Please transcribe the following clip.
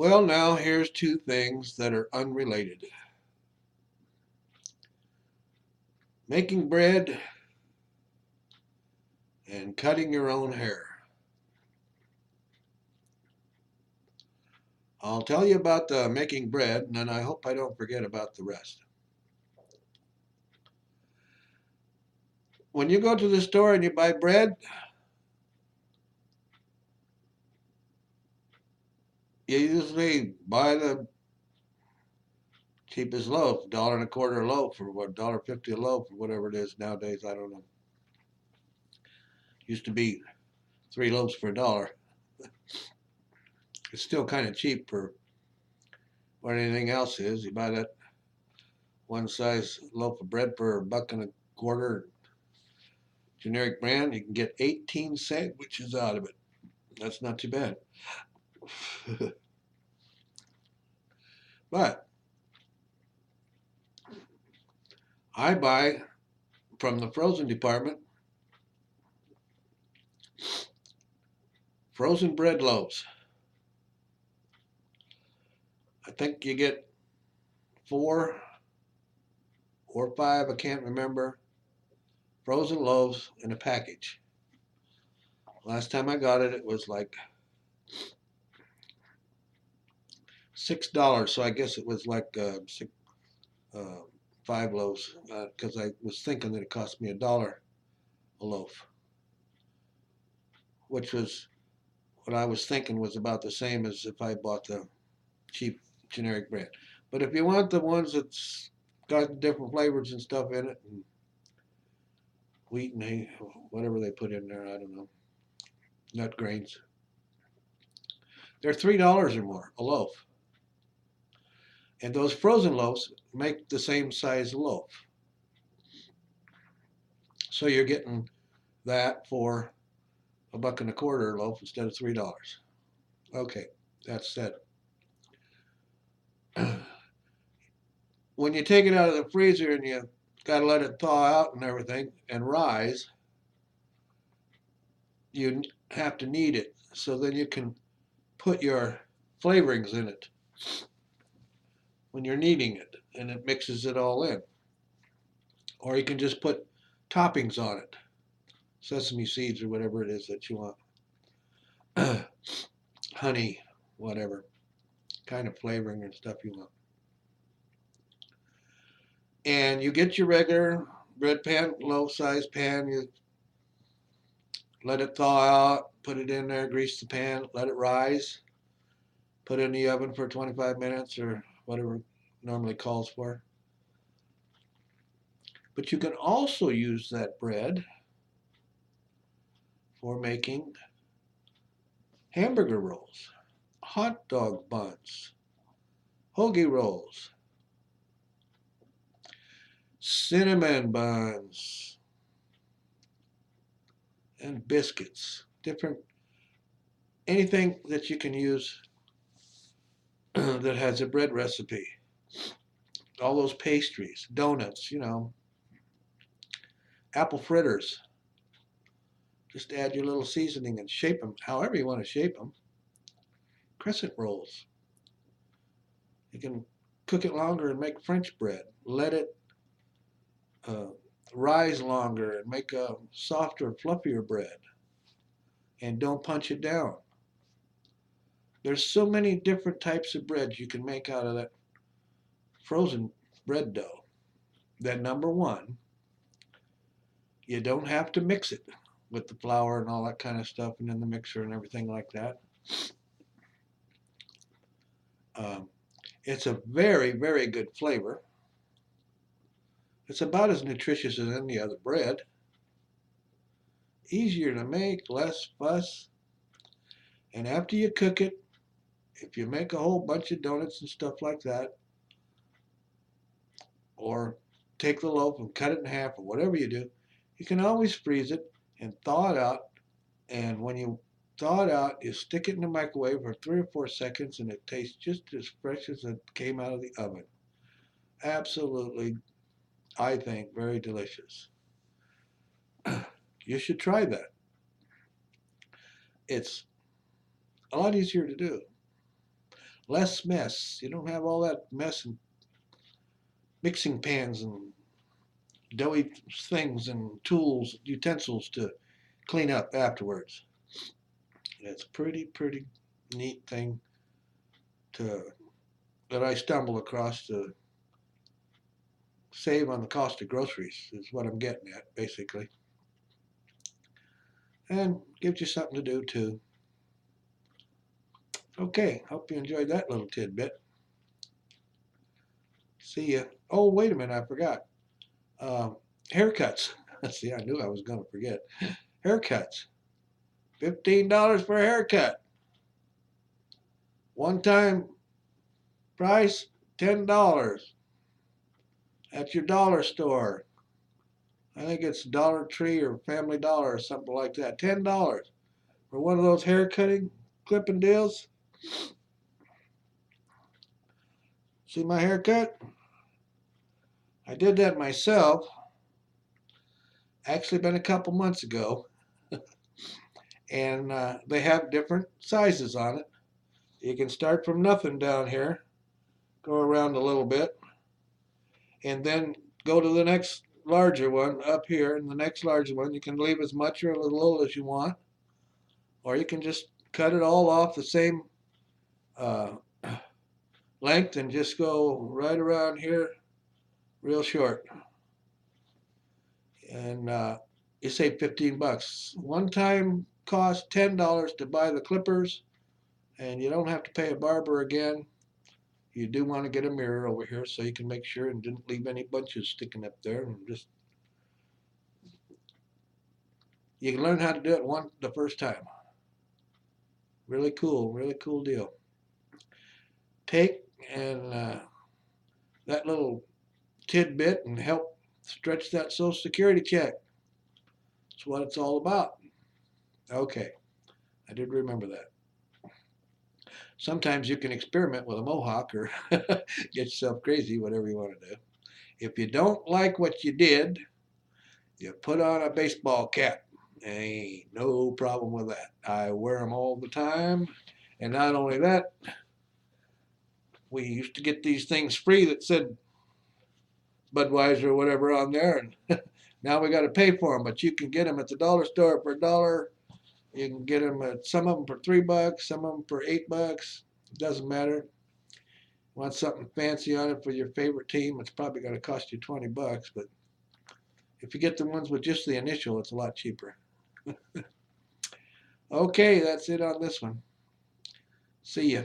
Well, now here's two things that are unrelated. Making bread and cutting your own hair. I'll tell you about the making bread, and then I hope I don't forget about the rest. When you go to the store and you buy bread, you usually buy the cheapest loaf, dollar and a quarter a loaf, or what, $1.50 a loaf, or whatever it is nowadays. I don't know. Used to be 3 loaves for $1. It's still kind of cheap for what anything else is. You buy that one size loaf of bread for $1.25, generic brand. You can get 18 sandwiches out of it. That's not too bad. But I buy from the frozen department frozen bread loaves. I think you get 4 or 5, I can't remember, frozen loaves in a package. Last time I got it, it was like $6. So I guess it was like 5 loaves because I was thinking that it cost me $1 a loaf, which was what I was thinking was about the same as if I bought the cheap generic brand. But if you want the ones that's got different flavors and stuff in it, and wheat and whatever they put in there, I don't know, nut grains, they're $3 or more a loaf. And those frozen loaves make the same size loaf. So you're getting that for $1.25 a loaf instead of $3. Okay, that's said. When you take it out of the freezer and you got to let it thaw out and everything and rise, you have to knead it so then you can put your flavorings in it when you're kneading it and it mixes it all in. Or you can just put toppings on it, sesame seeds or whatever it is that you want, honey, whatever kind of flavoring and stuff you want. And you get your regular bread pan, low size pan, you let it thaw out, put it in there, grease the pan, let it rise, put it in the oven for 25 minutes or whatever it normally calls for. But you can also use that bread for making hamburger rolls, hot dog buns, hoagie rolls, cinnamon buns, and biscuits. Different, anything that you can use that has a bread recipe. All those pastries, donuts, apple fritters. Just add your little seasoning and shape them however you want to shape them. Crescent rolls. You can cook it longer and make French bread. Let it uh, rise longer and make a softer, fluffier bread. And don't punch it down. There's so many different types of breads you can make out of that frozen bread dough. That number one, you don't have to mix it with the flour and all that kind of stuff and in the mixer and everything like that. Um, it's a very, very good flavor. It's about as nutritious as any other bread. Easier to make, less fuss. And after you cook it, if you make a whole bunch of donuts and stuff like that, or take the loaf and cut it in half or whatever you do, you can always freeze it and thaw it out. And when you thaw it out, you stick it in the microwave for 3 or 4 seconds and it tastes just as fresh as it came out of the oven. Absolutely, I think, very delicious. You should try that. It's a lot easier to do. Less mess. You don't have all that mess and mixing pans and doughy things and tools, utensils to clean up afterwards. It's a pretty neat thing to that I stumbled across to save on the cost of groceries is what I'm getting at, basically. And gives you something to do too. Okay, hope you enjoyed that little tidbit. See ya. Oh, wait a minute, I forgot. Haircuts. See, I knew I was going to forget. Haircuts. $15 for a haircut. One time price, $10 at your dollar store. I think it's Dollar Tree or Family Dollar or something like that. $10 for one of those hair cutting clipping deals. See my haircut? I did that myself. Actually, been a couple months ago, and they have different sizes on it. You can start from nothing down here, go around a little bit, and then go to the next larger one up here, and the next larger one. You can leave as much or as little as you want, or you can just cut it all off the same uh, length and just go right around here real short. And you save 15 bucks. One time cost $10 to buy the clippers, and you don't have to pay a barber again. You do want to get a mirror over here so you can make sure and didn't leave any bunches sticking up there, and just you can learn how to do it the first time. Really cool deal. Take and that little tidbit and help stretch that Social Security check. That's what it's all about. Okay, I did remember that. Sometimes you can experiment with a mohawk or get yourself crazy, whatever you want to do. If you don't like what you did, you put on a baseball cap. Ain't no problem with that. I wear them all the time. And not only that, we used to get these things free that said Budweiser or whatever on there, and now we got to pay for them. But you can get them at the dollar store for $1. You can get them at some of them for $3, some of them for $8. It doesn't matter. Want something fancy on it for your favorite team? It's probably going to cost you 20 bucks, but if you get the ones with just the initial, it's a lot cheaper. Okay, that's it on this one. See ya.